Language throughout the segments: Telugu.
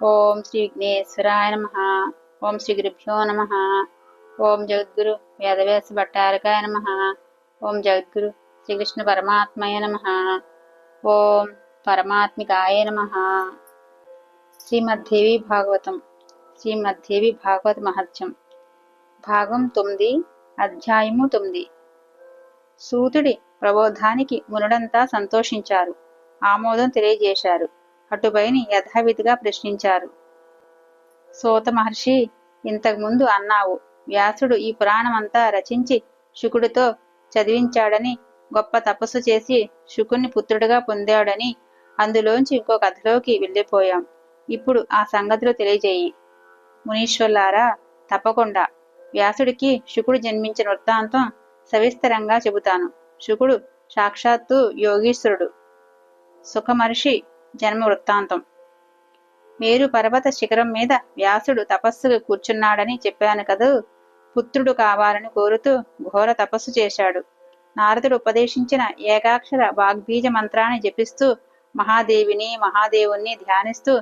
ఓం శ్రీ విఘ్నేశ్వరాయ నమ. ఓం శ్రీ గురుభ్యో నమ. ఓం జగద్గురు వేదవ్యాస భట్టారకాయ నమ. ఓం జగద్గురు శ్రీకృష్ణ పరమాత్మయ నమ. ఓం పరమాత్మికాయ నమ. శ్రీమద్దేవి భాగవతం. శ్రీమద్దేవి భాగవత మహత్యం. భాగం 9, అధ్యాయము 9. సూతుడి ప్రబోధానికి మునుడంతా సంతోషించారు, ఆమోదం తెలియజేశారు. అటుపైని యథావిధిగా ప్రశ్నించారు. సూత మహర్షి, ఇంతకుముందు అన్నావు, వ్యాసుడు ఈ పురాణమంతా రచించి శుకుడితో చదివించాడని, గొప్ప తపస్సు చేసి శుకుణ్ణి పుత్రుడిగా పొందాడని. అందులోంచి ఇంకో కథలోకి వెళ్ళిపోయాం. ఇప్పుడు ఆ సంగతులు తెలియజేయి. మునీశ్వర్లారా, తప్పకుండా. వ్యాసుడికి శుకుడు జన్మించిన వృత్తాంతం సవిస్తరంగా చెబుతాను. శుకుడు సాక్షాత్తు యోగీశ్వరుడు. సుఖమహర్షి జన్మ వృత్తాంతం. మేరు పర్వత శిఖరం మీద వ్యాసుడు తపస్సుకు కూర్చున్నాడని చెప్పాను కదూ. పుత్రుడు కావాలని కోరుతూ ఘోర తపస్సు చేశాడు. నారదుడు ఉపదేశించిన ఏకాక్షర వాగ్బీజ మంత్రాన్ని జపిస్తూ మహాదేవుణ్ణి ధ్యానిస్తూ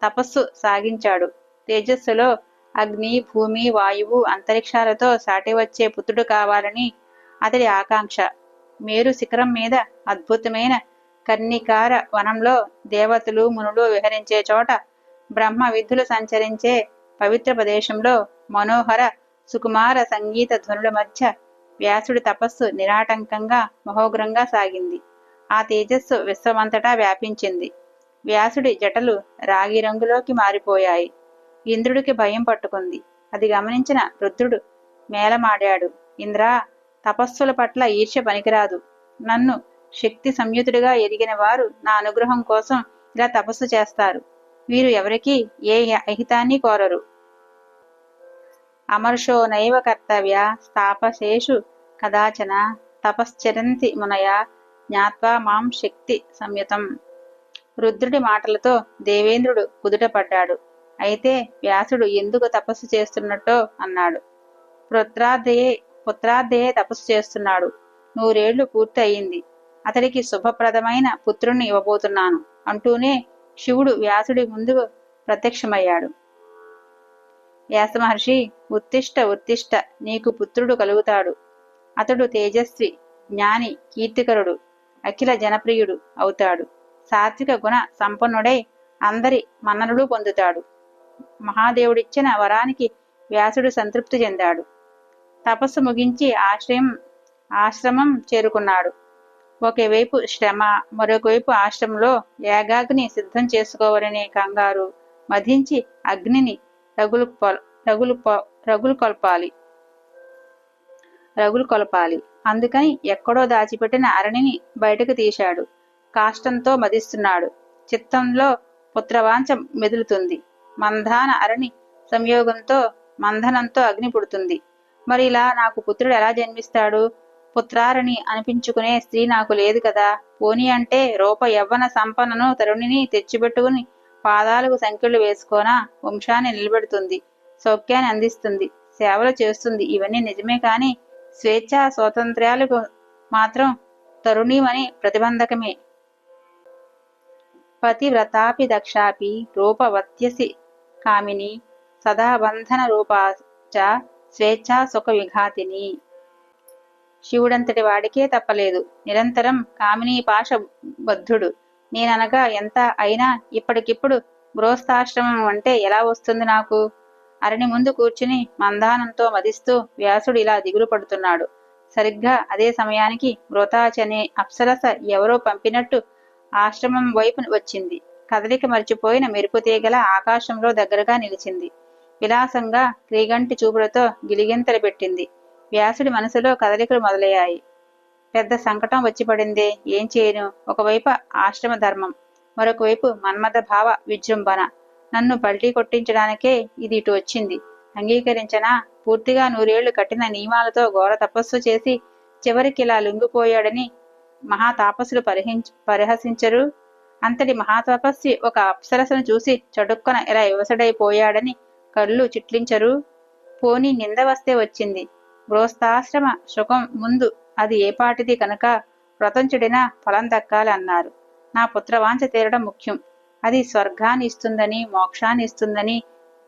తపస్సు సాగించాడు. తేజస్సులో అగ్ని, భూమి, వాయువు, అంతరిక్షాలతో సాటి వచ్చే పుత్రుడు కావాలని అతడి ఆకాంక్ష. మేరు శిఖరం మీద అద్భుతమైన కర్ణికార వనంలో దేవతలు, మునులు విహరించే చోట, బ్రహ్మ విధులు సంచరించే పవిత్ర ప్రదేశంలో మనోహర సుకుమార సంగీత ధ్వనుల మధ్య వ్యాసుడి తపస్సు నిరాటంకంగా మహోగ్రంగా సాగింది. ఆ తేజస్సు విశ్వమంతటా వ్యాపించింది. వ్యాసుడి జటలు రాగి రంగులోకి మారిపోయాయి. ఇంద్రుడికి భయం పట్టుకుంది. అది గమనించిన రుద్రుడు మేళమాడాడు. ఇంద్రా, తపస్సుల పట్ల ఈర్ష్య పనికిరాదు. నన్ను శక్తి సంయుతుడిగా ఎరిగిన వారు నా అనుగ్రహం కోసం ఇలా తపస్సు చేస్తారు. వీరు ఎవరికీ ఏ అహితాన్ని కోరరు. అమర్షో నైవ కర్తవ్య తాపసేషు కదాచన తపశ్చరంతి మునయ జ్ఞాత్వా మాం శక్తి సంయుతం. రుద్రుడి మాటలతో దేవేంద్రుడు కుదుటపడ్డాడు. అయితే వ్యాసుడు ఎందుకు తపస్సు చేస్తున్నట్టో అన్నాడు. పుత్రార్థయే తపస్సు చేస్తున్నాడు. 100 ఏళ్లు పూర్తి అయింది. అతడికి శుభప్రదమైన పుత్రుణ్ణి ఇవ్వబోతున్నాను అంటూనే శివుడు వ్యాసుడి ముందుకు ప్రత్యక్షమయ్యాడు. వ్యాసమహర్షి, ఉత్తిష్ట, నీకు పుత్రుడు కలుగుతాడు. అతడు తేజస్వి, జ్ఞాని, కీర్తికరుడు, అఖిల జనప్రియుడు అవుతాడు. సాత్విక గుణ సంపన్నుడై అందరి మన్ననలు పొందుతాడు. మహాదేవుడిచ్చిన వరానికి వ్యాసుడు సంతృప్తి చెందాడు. తపస్సు ముగించి ఆశ్రమం చేరుకున్నాడు. ఒకవైపు శ్రమ, మరొకవైపు ఆశ్రమంలో యాగాగ్ని సిద్ధం చేసుకోవాలనే కంగారు మధించి అగ్నిని రగులు కొలపాలి. అందుకని ఎక్కడో దాచిపెట్టిన అరణిని బయటకు తీశాడు. కాష్టంతో మదిస్తున్నాడు. చిత్తంలో పుత్రవాంఛ మెదులుతుంది. మంధాన అరణి సంయోగంతో మంధనంతో అగ్ని పుడుతుంది. మరి ఇలా నాకు పుత్రుడు ఎలా జన్మిస్తాడు? పుత్రారణి అనిపించుకునే స్త్రీ నాకు లేదు కదా. పోనీ అంటే రూప యవ్వన సంపన్నను తరుణిని తెచ్చిపెట్టుకుని పాదాలకు సంఖ్యలు వేసుకోనా వంశాన్ని నిలబెడుతుంది, సౌఖ్యాన్ని అందిస్తుంది, సేవలు చేస్తుంది. ఇవన్నీ నిజమే, కాని స్వేచ్ఛా స్వాతంత్ర్యాలకు మాత్రం తరుణీమని ప్రతిబంధకమే. పతివ్రతాపి దక్షాపి రూపవత్యసి కామిని సదా బంధన రూపాచ స్వేచ్ఛా సుఖ విఘాతిని. శివుడంతటి వాడికే తప్పలేదు. నిరంతరం కామినీ పాశ బద్ధుడు. నేననగా ఎంత అయినా ఇప్పటికిప్పుడు గృహస్థాశ్రమం అంటే ఎలా వస్తుంది నాకు? అరణి ముందు కూర్చుని మందానంతో మదిస్తూ వ్యాసుడు ఇలా దిగులు పడుతున్నాడు. సరిగ్గా అదే సమయానికి మృతాచనే అప్సరస ఎవరో పంపినట్టు ఆశ్రమం వైపు వచ్చింది. కదలిక మరిచిపోయిన మెరుపు తీగల ఆకాశంలో దగ్గరగా నిలిచింది. విలాసంగా క్రీగంటి చూపులతో గిలిగింతలు పెట్టింది. వ్యాసుడి మనసులో కదలికలు మొదలయ్యాయి. పెద్ద సంకటం వచ్చి పడిందే, ఏం చేయను? ఒకవైపు ఆశ్రమ ధర్మం, మరొకవైపు మన్మథ భావ విజృంభణ. నన్ను పల్టీ కొట్టించడానికే ఇది ఇటు వచ్చింది. అంగీకరించనా? పూర్తిగా 100 ఏళ్లు కఠిన నియమాలతో ఘోర తపస్సు చేసి చివరికి ఇలా లొంగిపోయాడని మహాతాపస్సులు పరిహసించరు. అంతటి మహాతపస్వి ఒక అప్సరసను చూసి చటుక్కన ఇలా ఇవసడైపోయాడని కళ్ళు చిట్లించరు. పోనీ నింద వస్తే వచ్చింది. గృహస్థాశ్రమ సుఖం ముందు అది ఏపాటిది కనుక వ్రతం చెడినా ఫలం దక్కాలి అన్నారు. నా పుత్రవాంఛ తీరడం ముఖ్యం. అది స్వర్గాన్ని ఇస్తుందని, మోక్షాన్ని ఇస్తుందని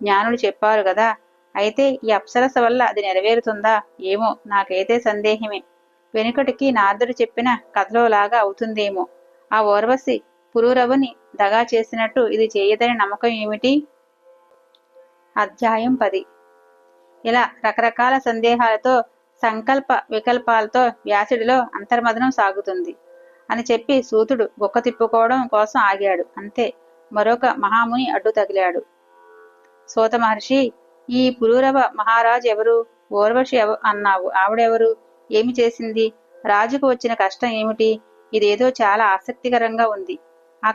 జ్ఞానులు చెప్పారు గదా. అయితే ఈ అప్సరస వల్ల అది నెరవేరుతుందా ఏమో, నాకైతే సందేహమే. వెనుకటికి నారదుడు చెప్పిన కథలోలాగా అవుతుందేమో. ఆ ఊర్వశి పురూరవుని దగా చేసినట్టు ఇది చేయదని నమ్మకం ఏమిటి? అధ్యాయం 10. ఇలా రకరకాల సందేహాలతో, సంకల్ప వికల్పాలతో వ్యాసుడిలో అంతర్మదనం సాగుతుంది అని చెప్పి సూతుడు బొక్క తిప్పుకోవడం కోసం ఆగాడు. అంతే, మరొక మహాముని అడ్డు తగిలాడు. సూత మహర్షి, ఈ పురూరవ మహారాజు ఎవరు? ఊర్వశి అన్నావు, ఆవిడెవరు? ఏమి చేసింది? రాజుకు వచ్చిన కష్టం ఏమిటి? ఇదేదో చాలా ఆసక్తికరంగా ఉంది. ఆ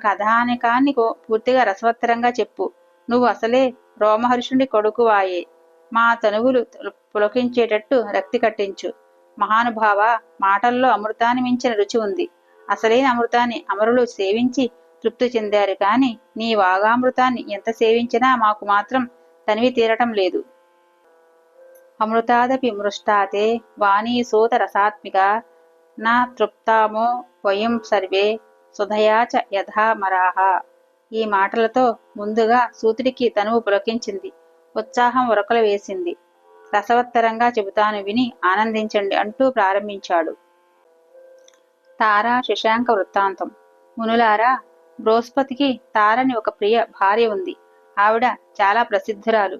కథానికాన్ని పూర్తిగా రసవత్తరంగా చెప్పు. నువ్వు అసలే రోమహర్షుడి కొడుకువాయే. మా తనువులు పులకించేటట్టు రక్తి కట్టించు. మహానుభావ, మాటల్లో అమృతాన్ని మించిన రుచి ఉంది. అసలైన అమృతాన్ని అమరులు సేవించి తృప్తి చెందారు కాని నీ వాగామృతాన్ని ఎంత సేవించినా మాకు మాత్రం తనివి తీరటం లేదు. అమృతాదపి మృష్టాతే వాణీ సూత రసాత్మిక నా తృప్తామో వయం సర్వే సుధయాచ యథా మరాహ. ఈ మాటలతో ముందుగా సూతుడికి తనువు పులకించింది, ఉత్సాహం ఉరకలు వేసింది. రసవత్తరంగా చెబుతాను, విని ఆనందించండి అంటూ ప్రారంభించాడు. తారా శశాంక వృత్తాంతం. మునులారా, బృహస్పతికి తారని ఒక ప్రియ భార్య ఉంది. ఆవిడ చాలా ప్రసిద్ధురాలు,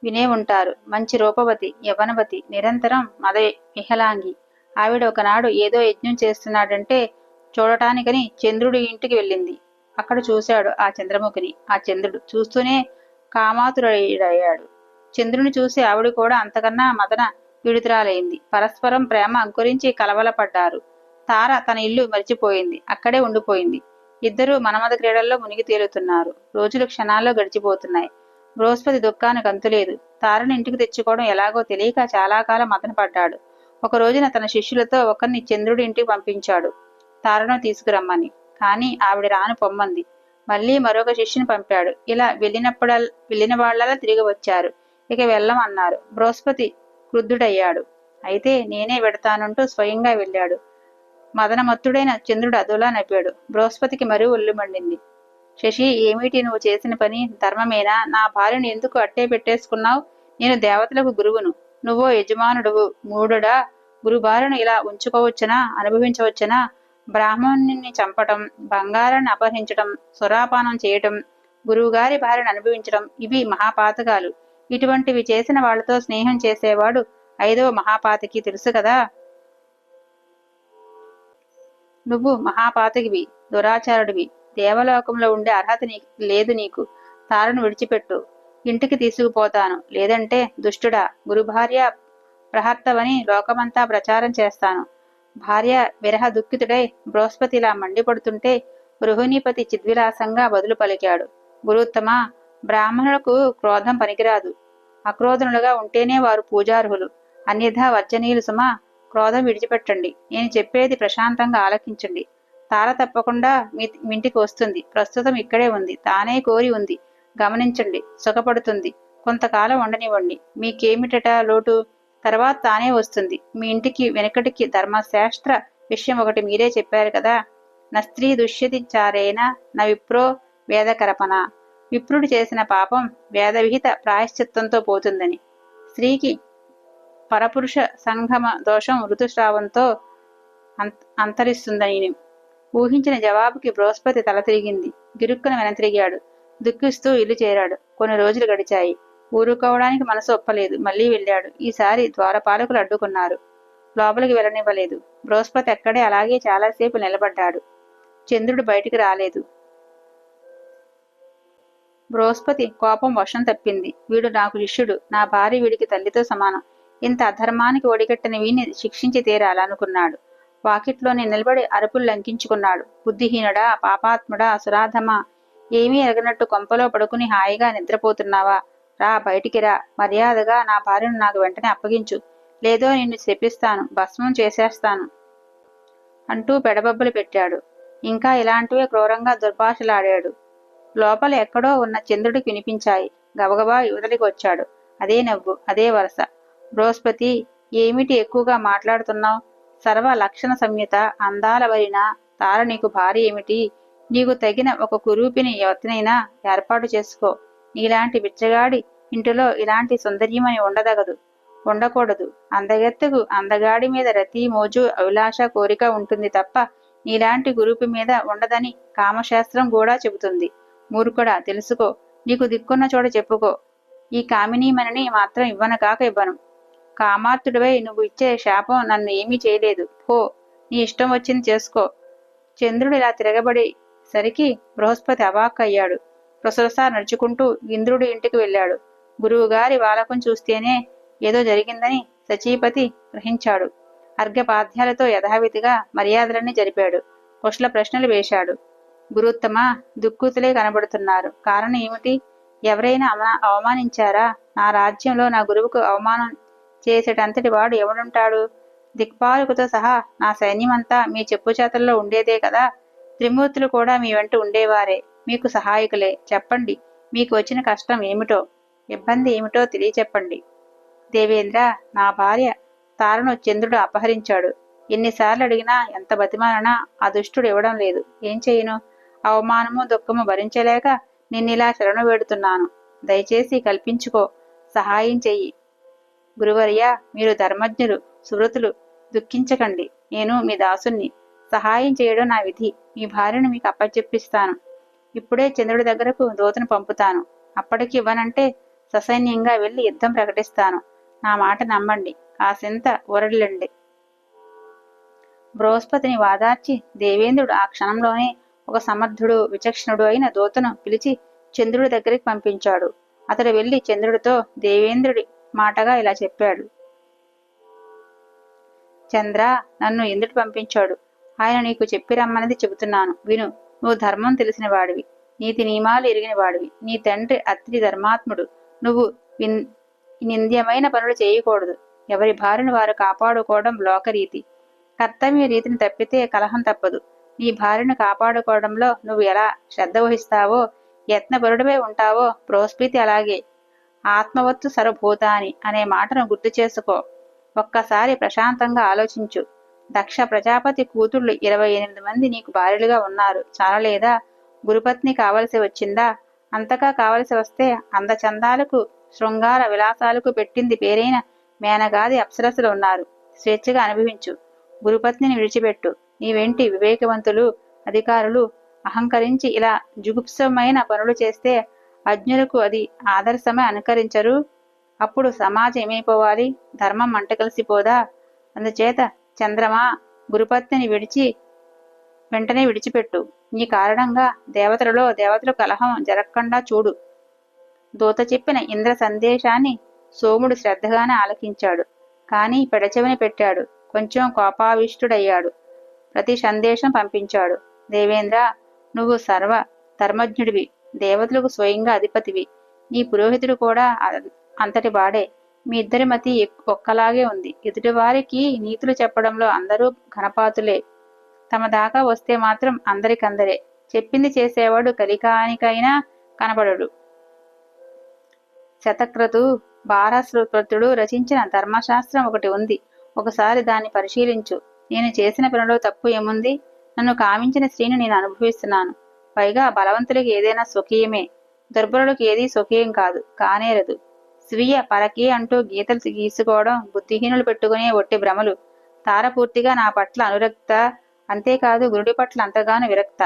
వినే ఉంటారు. మంచి రూపవతి, యవనవతి, నిరంతరం మద విహలాంగి. ఆవిడ ఒకనాడు ఏదో యజ్ఞం చేస్తున్నాడంటే చూడటానికని చంద్రుడి ఇంటికి వెళ్ళింది. అక్కడ చూశాడు ఆ చంద్రముఖిని. ఆ చంద్రుడు చూస్తూనే కామాతురయ్యాడు. చంద్రుని చూసి ఆవిడ కూడా అంతకన్నా మదన పీడితురాలైంది. పరస్పరం ప్రేమ అంకురించి కలవలపడ్డారు. తార తన ఇల్లు మరిచిపోయింది, అక్కడే ఉండిపోయింది. ఇద్దరూ మనమద క్రీడల్లో మునిగి తేలుతున్నారు. రోజులు క్షణాల్లో గడిచిపోతున్నాయి. బృహస్పతి దుఃఖానికి అంతులేదు. తారను ఇంటికి తెచ్చుకోవడం ఎలాగో తెలియక చాలా కాలం మదన పడ్డాడు. ఒక రోజున తన శిష్యులతో ఒకరిని చంద్రుడి ఇంటికి పంపించాడు, తారను తీసుకురమ్మని. కాని ఆవిడ రాను పొమ్మంది. మళ్ళీ మరొక శిష్యుని పంపాడు. ఇలా వెళ్ళిన వాళ్ళలా తిరిగి వచ్చారు. ఇక వెళ్ళం అన్నారు. బృహస్పతి క్రుద్ధుడయ్యాడు. అయితే నేనే వెడతానంటూ స్వయంగా వెళ్ళాడు. మదనమత్తుడైన చంద్రుడు అదోలా నవ్వాడు. బృహస్పతికి మరీ ఒళ్ళు మండింది. శశి, ఏమిటి నువ్వు చేసిన పని? ధర్మమేనా? నా భార్యను ఎందుకు అట్టే పెట్టేసుకున్నావు? నేను దేవతలకు గురువును, నువ్వో యజమానుడువు. మూఢుడా, గురుభార్యను ఇలా ఉంచుకోవచ్చునా? అనుభవించవచ్చునా? బ్రాహ్మణుని చంపటం, బంగారాన్ని అపహరించటం, సురాపానం చేయటం, గురువుగారి భార్యను అనుభవించటం, ఇవి మహాపాతకాలు. ఇటువంటివి చేసిన వాళ్లతో స్నేహం చేసేవాడు ఐదవ మహాపాతకి, తెలుసు కదా. నువ్వు మహాపాతకివి, దురాచారుడివి. దేవలోకంలో ఉండే అర్హత లేదు నీకు. తారను విడిచిపెట్టు, ఇంటికి తీసుకుపోతాను. లేదంటే దుష్టుడా, గురుభార్య ప్రహర్తవని లోకమంతా ప్రచారం చేస్తాను. భార్య విరహ దుఃఖితుడై బృహస్పతిలా మండిపడుతుంటే గృహిణీపతి చిద్విలాసంగా బదులు పలికాడు. గురుత్తమ, బ్రాహ్మణులకు క్రోధం పనికిరాదు. అక్రోధనులుగా ఉంటేనే వారు పూజార్హులు. అన్యథా వర్జనీయులు సుమా. క్రోధం విడిచిపెట్టండి. నేను చెప్పేది ప్రశాంతంగా ఆలకించండి. తార తప్పకుండా మీ ఇంటికి వస్తుంది. ప్రస్తుతం ఇక్కడే ఉంది. తానే కోరి ఉంది. గమనించండి. సుఖపడుతుంది. కొంతకాలం ఉండనివ్వండి. మీకేమిటట లోటు? తర్వాత తానే వస్తుంది మీ ఇంటికి. వెనకటికి ధర్మశాస్త్ర విషయం ఒకటి మీరే చెప్పారు కదా. నస్త్రీ దుష్యతి చారేన న విప్రో వేదకరపన. విప్రుడు చేసిన పాపం వేదవిహిత ప్రాయశ్చిత్తంతో పోతుందని. స్త్రీకి పరపురుష సంగమ దోషం ఋతుస్రావంతో అంతరిస్తుందని. ఊహించిన జవాబుకి బృహస్పతి తల తిరిగింది. గిరుక్కున వెనతిరిగాడు. దుఃఖిస్తూ ఇల్లు చేరాడు. కొన్ని రోజులు గడిచాయి. ఊరుకోవడానికి మనసు ఒప్పలేదు. మళ్లీ వెళ్ళాడు. ఈసారి ద్వారపాలకులు అడ్డుకున్నారు. లోపలికి వెళ్ళనివ్వలేదు. బృహస్పతి అక్కడే అలాగే చాలాసేపు నిలబడ్డాడు. చంద్రుడు బయటికి రాలేదు. బృహస్పతి కోపం వశం తప్పింది. వీడు నాకు శిష్యుడు, నా భార్య వీడికి తల్లితో సమానం. ఇంత అధర్మానికి ఒడిగట్టిన వీణ్ణి శిక్షించి తీరాలనుకున్నాడు. వాకిట్లోనే నిలబడి అరుపులు లంకించుకున్నాడు. బుద్ధిహీనుడా, పాపాత్ముడా, సురాధమా, ఏమీ ఎరగనట్టు కొంపలో పడుకుని హాయిగా నిద్రపోతున్నావా? రా, బయటికి రా. మర్యాదగా నా భార్యను నాకు వెంటనే అప్పగించు. లేదో నిన్ను శపిస్తాను, భస్మం చేసేస్తాను అంటూ పెడబబ్బలు పెట్టాడు. ఇంకా ఇలాంటివే క్రూరంగా దుర్భాషలాడాడు. లోపల ఎక్కడో ఉన్న చంద్రుడికి వినిపించాయి. గబగబా యువతలికి వచ్చాడు. అదే నవ్వు, అదే వరస. బృహస్పతి, ఏమిటి ఎక్కువగా మాట్లాడుతున్నావు? సర్వ లక్షణ సంయుత, అందాల వరిన, తార నీకు భార్య ఏమిటి? నీకు తగిన ఒక కురూపిని ఎవరినైనా ఏర్పాటు చేసుకో. నీలాంటి బిచ్చగాడి ఇంటిలో ఇలాంటి సుందర్యమని ఉండకూడదు. అందగెత్తకు అందగాడి మీద రతి మోజు అభిలాష కోరిక ఉంటుంది తప్ప నీలాంటి గురూపి మీద ఉండదని కామశాస్త్రం కూడా చెబుతుంది. మూర్ఖుడా, తెలుసుకో. నీకు దిక్కున్న చోట చెప్పుకో. ఈ కామినీమణిని మాత్రం ఇవ్వను. కామార్తుడివై నువ్వు ఇచ్చే శాపం నన్ను ఏమీ చేయలేదు. పో, నీ ఇష్టం వచ్చింది చేసుకో. చంద్రుడు ఇలా తిరగబడేసరికి బృహస్పతి అవాక్కయ్యాడు. రుసరుసా నడుచుకుంటూ ఇంద్రుడి ఇంటికి వెళ్ళాడు. గురువుగారి వాలకం చూస్తేనే ఏదో జరిగిందని సచీపతి గ్రహించాడు. అర్ఘ్యపాద్యాలతో యథావిధిగా మర్యాదలన్నీ జరిపాడు. కుశల ప్రశ్నలు వేశాడు. గురుత్తమ, దుఃఖితులే కనబడుతున్నారు. కారణం ఏమిటి? ఎవరైనా అవమానించారా? నా రాజ్యంలో నా గురువుకు అవమానం చేసేటంతటి వాడు ఎవడుంటాడు? దిక్పాలకుతో సహా నా సైన్యమంతా మీ చెప్పుచేతల్లో ఉండేదే కదా. త్రిమూర్తులు కూడా మీ వెంట ఉండేవారే, మీకు సహాయకులే. చెప్పండి, మీకు వచ్చిన కష్టం ఏమిటో, ఇబ్బంది ఏమిటో తెలియచెప్పండి. దేవేంద్ర, నా భార్య తారను చంద్రుడు అపహరించాడు. ఎన్నిసార్లు అడిగినా, ఎంత బతిమాలనా ఆ దుష్టుడు ఇవ్వడం లేదు. ఏం చేయను? అవమానము దుఃఖము భరించలేక నిన్నిలా శరణు వేడుతున్నాను. దయచేసి కల్పించుకో, సహాయం చెయ్యి. గురువర్య, మీరు ధర్మజ్ఞులు, సుహృతులు, దుఃఖించకండి. నేను మీ దాసుణ్ణి. సహాయం చేయడం నా విధి. మీ భార్యను మీకు అప్పచెప్పిస్తాను. ఇప్పుడే చంద్రుడి దగ్గరకు దూతను పంపుతాను. అప్పటికి ఇవ్వనంటే ససైన్యంగా వెళ్లి యుద్ధం ప్రకటిస్తాను. నా మాట నమ్మండి. కాసింత ఊరడిల్లండి. బృహస్పతిని వాదార్చి దేవేంద్రుడు ఆ క్షణంలోనే ఒక సమర్థుడు, విచక్షణుడు అయిన దూతను పిలిచి చంద్రుడి దగ్గరికి పంపించాడు. అతడు వెళ్లి చంద్రుడితో దేవేంద్రుడి మాటగా ఇలా చెప్పాడు. చంద్ర, నన్ను ఇంద్రుడు పంపించాడు. ఆయన నీకు చెప్పి రమ్మన్నది చెబుతున్నాను, విను. నువ్వు ధర్మం తెలిసిన వాడివి, నీతి నియమాలు ఎరిగిన వాడివి. నీ తండ్రి అత్రి ధర్మాత్ముడు. నువ్వు నింద్యమైన పనులు చేయకూడదు. ఎవరి భార్యను వారు కాపాడుకోవడం లోకరీతి. కర్తవ్య రీతిని తప్పితే కలహం తప్పదు. నీ భార్యను కాపాడుకోవడంలో నువ్వు ఎలా శ్రద్ధ వహిస్తావో, యత్నపరుడివై ఉంటావో, బృహస్పతి అలాగే. ఆత్మవత్తు సర్వభూతాని అనే మాటను గుర్తు చేసుకో. ఒక్కసారి ప్రశాంతంగా ఆలోచించు. దక్ష ప్రజాపతి కూతుళ్ళు 28 మంది నీకు భార్యలుగా ఉన్నారు. చాలలేదా? గురుపత్ని కావలసి వచ్చిందా? అంతగా కావలసి వస్తే అందచందాలకు, శృంగార విలాసాలకు పెట్టింది పేరైన మేనగాది అప్సరసులు ఉన్నారు. స్వేచ్ఛగా అనుభవించు. గురుపత్నిని విడిచిపెట్టు. నీ వెంటి వివేకవంతులు, అధికారులు అహంకరించి ఇలా జుగుప్సమైన పనులు చేస్తే అజ్ఞులకు అది ఆదర్శమై అనుకరించరు. అప్పుడు సమాజం ఏమైపోవాలి? ధర్మం మంట కలిసిపోదా? అందుచేత చంద్రమా, గురుపత్నిని వెంటనే విడిచిపెట్టు. నీ కారణంగా దేవతలు కలహం జరగకుండా చూడు. దూత చెప్పిన ఇంద్ర సందేశాన్ని సోముడు శ్రద్ధగానే ఆలకించాడు. కాని పెడచెవిని పెట్టాడు. కొంచెం కోపావిష్టుడయ్యాడు. ప్రతి సందేశం పంపించాడు. దేవేంద్ర, నువ్వు సర్వ ధర్మజ్ఞుడివి, దేవతలకు స్వయంగా అధిపతివి. నీ పురోహితుడు కూడా అంతటి వాడే. మీ ఇద్దరి మతి ఒక్కలాగే ఉంది. ఎదుటివారికి నీతులు చెప్పడంలో అందరూ ఘనపాతులే. తమ దాకా వస్తే మాత్రం అందరికందరే. చెప్పింది చేసేవాడు కలికానికైనా కనబడడు. శతక్రతు భారస్వతుడు రచించిన ధర్మశాస్త్రం ఒకటి ఉంది. ఒకసారి దాన్ని పరిశీలించు. నేను చేసిన పనిలో తప్పు ఏముంది? నన్ను కామించిన స్త్రీని నేను అనుభవిస్తున్నాను. పైగా బలవంతులకి ఏదైనా స్వకీయమే, దుర్బలులకు ఏదీ స్వకీయం కాదు, కానేరదు. స్వీయ పరకీయ అంటూ గీతలు గీసుకోవడం బుద్ధిహీనులు పెట్టుకునే ఒట్టి భ్రమలు. తార పూర్తిగా నా పట్ల అనురక్త, అంతేకాదు గురుడి పట్ల అంతగానూ విరక్త.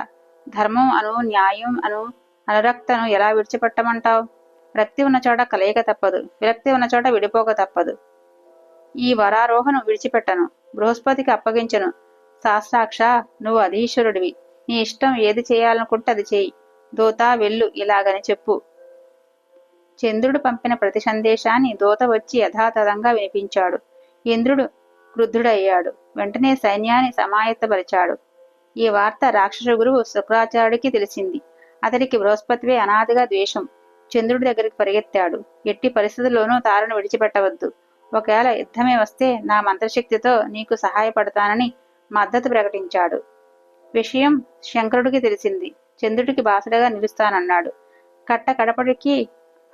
ధర్మం అను, న్యాయం అను అనురక్తను ఎలా విడిచిపెట్టమంటావు? రక్తి ఉన్న చోట కలయిక తప్పదు, విరక్తి ఉన్న చోట విడిపోక తప్పదు. ఈ వరారోహను విడిచిపెట్టను, బృహస్పతికి అప్పగించను. శాస్త్రాక్ష, నువ్వు అధీశ్వరుడివి. నీ ఇష్టం ఏది చేయాలనుకుంటే అది చేయి. దూత వెళ్ళు ఇలాగని చెప్పు. చంద్రుడు పంపిన ప్రతి సందేశాన్ని దూత వచ్చి యథాతథంగా వినిపించాడు. ఇంద్రుడు క్రుద్ధుడయ్యాడు. వెంటనే సైన్యాన్ని సమాయత్తపరిచాడు. ఈ వార్త రాక్షస గురువు శుక్రాచార్యుడికి తెలిసింది. అతడికి బృహస్పతివే అనాదిగా ద్వేషం. చంద్రుడి దగ్గరికి పరిగెత్తాడు. ఎట్టి పరిస్థితుల్లోనూ తారను విడిచిపెట్టవద్దు. ఒకవేళ యుద్ధమే వస్తే నా మంత్రశక్తితో నీకు సహాయపడతానని మద్దతు ప్రకటించాడు. విషయం శంకరుడికి తెలిసింది. చంద్రుడికి బాసడగా నిలుస్తానన్నాడు. కడపడికి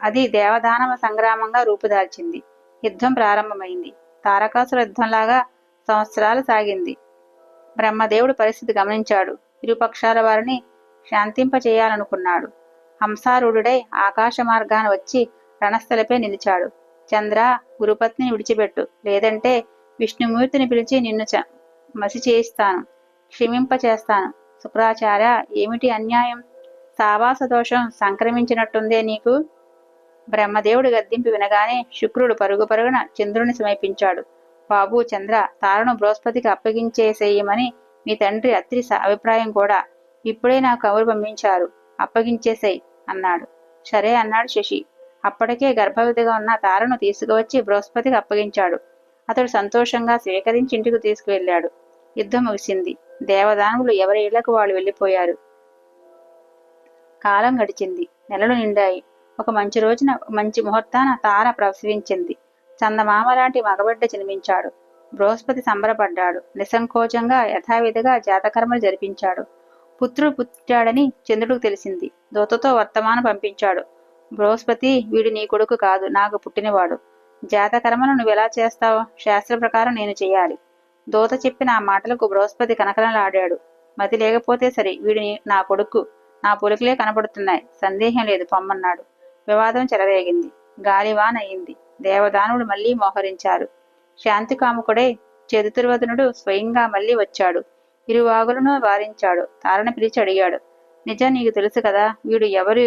అది దేవదానవ సంగ్రామంగా రూపుదాల్చింది. యుద్ధం ప్రారంభమైంది. తారకాసుర యుద్ధంలాగా సంవత్సరాలు సాగింది. బ్రహ్మదేవుడు పరిస్థితి గమనించాడు. ఇరుపక్షాల వారిని శాంతింపచేయాలనుకున్నాడు. హంసారూఢుడై ఆకాశ మార్గాన వచ్చి రణస్థలపై నిలిచాడు. చంద్ర, గురుపత్నిని విడిచిపెట్టు, లేదంటే విష్ణుమూర్తిని పిలిచి నిన్ను మసి చేయిస్తాను, క్షమింపచేస్తాను. శుక్రాచార్య, ఏమిటి అన్యాయం? సావాస దోషం సంక్రమించినట్టుందే నీకు. బ్రహ్మదేవుడి గద్దింపు వినగానే శుక్రుడు పరుగు పరుగున చంద్రుని సమీపించాడు. బాబూ చంద్ర, తారను బృహస్పతికి అప్పగించేసేయమని మీ తండ్రి అత్రి అభిప్రాయం కూడా. ఇప్పుడే నాకు కబురు పంపించారు, అప్పగించేసేయ్ అన్నాడు. సరే అన్నాడు శశి. అప్పటికే గర్భవతిగా ఉన్న తారను తీసుకువచ్చి బృహస్పతికి అప్పగించాడు. అతడు సంతోషంగా స్వీకరించి ఇంటికి తీసుకువెళ్ళాడు. యుద్ధం ముగిసింది. దేవదానవులు ఎవరి ఇళ్లకు వాళ్ళు వెళ్ళిపోయారు. కాలం గడిచింది. నెలలు నిండాయి. ఒక మంచి రోజున, మంచి ముహూర్తాన తార ప్రసవించింది. చందమామ లాంటి మగబిడ్డ జన్మించాడు. బృహస్పతి సంబరపడ్డాడు. నిస్సంకోచంగా యథావిధిగా జాతకర్మలు జరిపించాడు. పుత్రుడు పుట్టాడని చంద్రుడికి తెలిసింది. దూతతో వర్తమానం పంపించాడు. బృహస్పతి, వీడు నీ కొడుకు కాదు, నాకు పుట్టినవాడు. జాతకర్మలు నువ్వెలా చేస్తావు? శాస్త్ర ప్రకారం నేను చెయ్యాలి. దూత చెప్పిన ఆ మాటలకు బృహస్పతి కనకనలాడాడు. మతి లేకపోతే సరి, వీడు నా కొడుకు, నా పొలికలే కనపడుతున్నాయి, సందేహం లేదు, పొమ్మన్నాడు. వివాదం చెలరేగింది. గాలివాన్ అయింది. దేవదానుడు మళ్లీ మోహరించారు. శాంతికాముకుడై చతుర్వదనుడు స్వయంగా మళ్లీ వచ్చాడు. ఇరువాగులను వారించాడు. తారను పిలిచి అడిగాడు. నిజం నీకు తెలుసు కదా, వీడు ఎవరి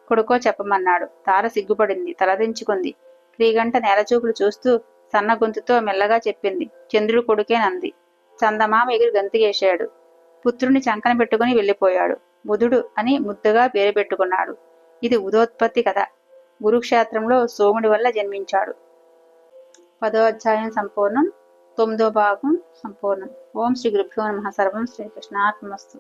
కొడుకో చెప్పమన్నాడు. తార సిగ్గుపడింది, తలదించుకుంది. క్రీగంట నేలచూపులు చూస్తూ సన్న గొంతుతో మెల్లగా చెప్పింది. చంద్రుడు కొడుకేనంది. చందమామ ఎగిరి గంతుకేశాడు. పుత్రుని చంకన పెట్టుకుని వెళ్ళిపోయాడు. బుధుడు అని ముద్దుగా పేరు పెట్టుకున్నాడు. ఇది ఉదోత్పత్తి కథ. కురుక్షేత్రంలో సోముడి వల్ల జన్మించాడు. 10వ అధ్యాయం సంపూర్ణం. 9వ భాగం సంపూర్ణం. ఓం శ్రీ గురుభ్యో నమః. సర్వం శ్రీకృష్ణార్పణమస్తు.